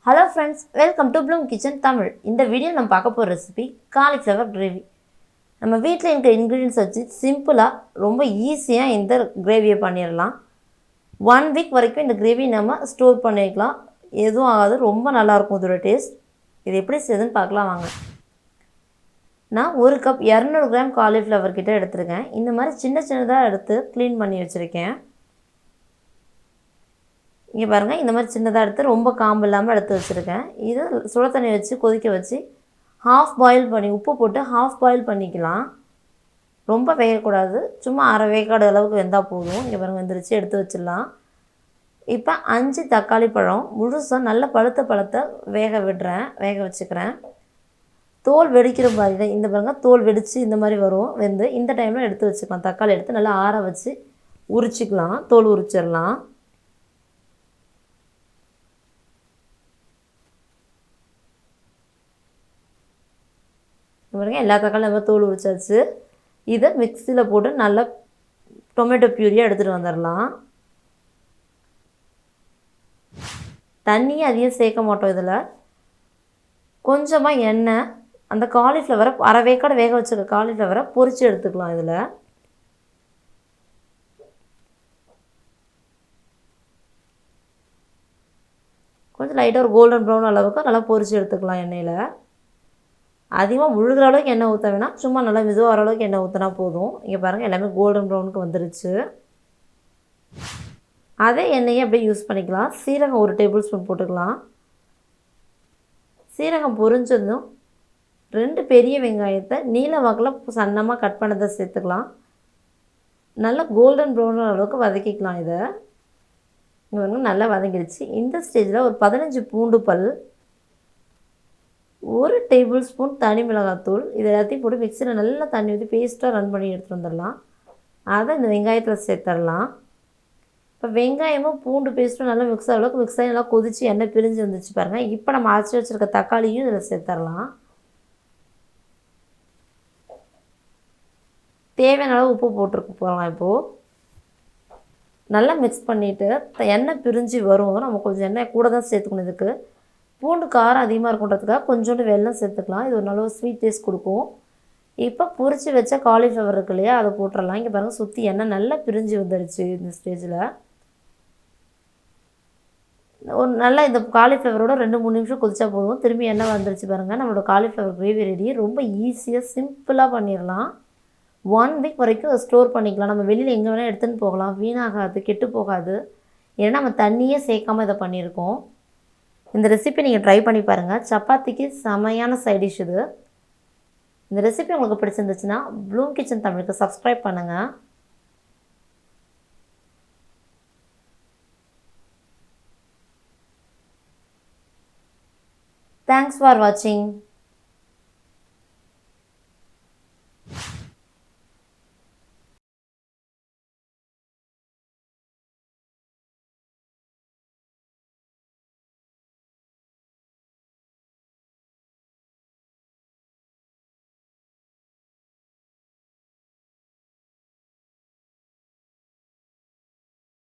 Hello friends, welcome to Bloom Kitchen Tamil. இந்த video நம்ம பார்க்க போற ரெசிபி காலிஃப்ளவர் கிரேவி. நம்ம வீட்ல இருக்க இன்கிரிடியன்ட்ஸ் வச்சு சிம்பிளா ரொம்ப ஈஸியா இந்த கிரேவியை பண்ணிரலாம். 1 வீக் வரைக்கும் இந்த கிரேவி நம்ம ஸ்டோர் பண்ணிக்கலாம். எதுவும் ஆகாது, ரொம்ப நல்லா இருக்கும் இதோட டேஸ்ட். இது எப்படி செய்யணும்னு பார்க்கலாம் வாங்க. நான் 1 கப் 200 கிராம் காலிஃப்ளவர் கிட்ட எடுத்துர்க்கேன். இந்த மாதிரி சின்னதா எடுத்து க்ளீன் பண்ணி வச்சிருக்கேன். இங்கே பாருங்கள், இந்த மாதிரி சின்னதாக எடுத்து ரொம்ப காம்பு இல்லாமல் எடுத்து வச்சுருக்கேன். இது சுட தண்ணி வச்சு கொதிக்க வச்சு ஹாஃப் பாயில் பண்ணி உப்பு போட்டு ஹாஃப் பாயில் பண்ணிக்கலாம். ரொம்ப வேகக்கூடாது, சும்மா அரை வேக்காடு அளவுக்கு வெந்தால் போதும். இங்கே பாருங்கள், வெந்துருச்சு, எடுத்து வச்சிடலாம். இப்போ 5 தக்காளி பழம் முழுசாக நல்ல பழுத்த பழத்தை வேக வச்சுக்கிறேன். தோல் வெடிக்கிற மாதிரி தான், இந்த பாருங்கள் தோல் வெடித்து இந்த மாதிரி வரும் வெந்து. இந்த டைமில் எடுத்து வச்சுக்கலாம். தக்காளி எடுத்து நல்லா ஆற வச்சு உரிச்சிக்கலாம், தோல் உரிச்சிடலாம். பாருங்கள், எல்லா தக்காளியும் நம்ம தோல் உரிச்சாச்சு. இதை மிக்சியில் போட்டு நல்லா டொமேட்டோ பியூரியாக எடுத்துகிட்டு வந்துடலாம். தண்ணியை அதிகம் சேர்க்க மாட்டோம். இதில் கொஞ்சமாக எண்ணெய், அந்த காலிஃப்ளவரை அரை வேக்காடு வேக வச்சுருக்க காலிஃப்ளவரை பொரித்து எடுத்துக்கலாம். இதில் கொஞ்சம் லைட்டாக ஒரு கோல்டன் ப்ரௌன் அளவுக்கு நல்லா பொரித்து எடுத்துக்கலாம் எண்ணெயில். அதிகமாக முழுகிற அளவுக்கு எண்ணெய் ஊற்ற வேணாம், சும்மா நல்லா மெதுவாக வர அளவுக்கு எண்ணெய் ஊற்றினா போதும். இங்கே பாருங்கள், எல்லாமே கோல்டன் ப்ரௌனுக்கு வந்துருச்சு. அதே எண்ணெயை அப்படியே யூஸ் பண்ணிக்கலாம். சீரகம் 1 டேபிள் ஸ்பூன் போட்டுக்கலாம். சீரகம் பொரிஞ்சதும் 2 பெரிய வெங்காயத்தை நீல வாக்கில் சன்னமாக கட் பண்ணதை சேர்த்துக்கலாம். நல்லா கோல்டன் ப்ரௌன் அளவுக்கு வதக்கிக்கலாம். இதை இங்கே வந்து நல்லா வதங்கிடுச்சு. இந்த ஸ்டேஜில் ஒரு 15 பூண்டு பல், 1 டேபிள் ஸ்பூன் தனி மிளகாத்தூள், இது எல்லாத்தையும் போட்டு மிக்சியில் நல்லா தண்ணி ஊற்றி பேஸ்ட்டாக ரன் பண்ணி எடுத்துகிட்டு வந்துடலாம். அதை இந்த வெங்காயத்தில் சேர்த்துடலாம். இப்போ வெங்காயமும் பூண்டு பேஸ்ட்டும் நல்லா மிக்ஸ் அளவுக்கு மிக்ஸ் ஆகி நல்லா கொதித்து எண்ணெய் பிரிஞ்சு வந்துச்சு பாருங்கள். இப்போ நம்ம அரைச்சி வச்சுருக்க தக்காளியும் இதில் சேர்த்துடலாம். தேவையான அளவு உப்பு போட்டுருக்கு போகலாம். இப்போது நல்லா மிக்ஸ் பண்ணிவிட்டு எண்ணெய் பிரிஞ்சு வரும். நம்ம கொஞ்சம் எண்ணெய் கூட தான் சேர்த்துக்கணும். இதுக்கு பூண்டு காரம் அதிகமாக இருக்குன்றதுக்காக கொஞ்சோண்டு வெல்லம் சேர்த்துக்கலாம். இது ஒரு நல்ல ஸ்வீட் டேஸ்ட் கொடுக்கும். இப்போ பொரித்து வச்ச காலிஃப்ளவர் இருக்கு இல்லையா, அதை போட்டுடலாம். இங்கே பாருங்கள், சுற்றி எண்ணெய் நல்லா பிரிஞ்சு வந்துடுச்சு. இந்த ஸ்டேஜில் ஒரு நல்லா இந்த காலிஃப்ளவரோட 2-3 நிமிஷம் கொதிச்சா போதும். திரும்பி எண்ணெய் வந்துடுச்சு பாருங்கள். நம்மளோட காலிஃப்ளவர் கிரேவி ரெடி. ரொம்ப ஈஸியாக சிம்பிளாக பண்ணிடலாம். 1 வீக் வரைக்கும் ஸ்டோர் பண்ணிக்கலாம். நம்ம வெளியில் எங்கே வேணால் எடுத்துகிட்டு போகலாம், வீணாகாது, கெட்டு போகாது. ஏன்னா நம்ம தண்ணியே சேர்க்காமல் இதை பண்ணியிருக்கோம். இந்த ரெசிபி நீங்கள் ட்ரை பண்ணி பாருங்கள். சப்பாத்திக்கு செமையான சைட் டிஷ் இது. இந்த ரெசிபி உங்களுக்கு பிடிச்சிருந்துச்சுன்னா ப்ளூம் கிச்சன் தமிழுக்கு சப்ஸ்கிரைப் பண்ணுங்கள். தேங்க்ஸ் ஃபார் வாட்சிங்.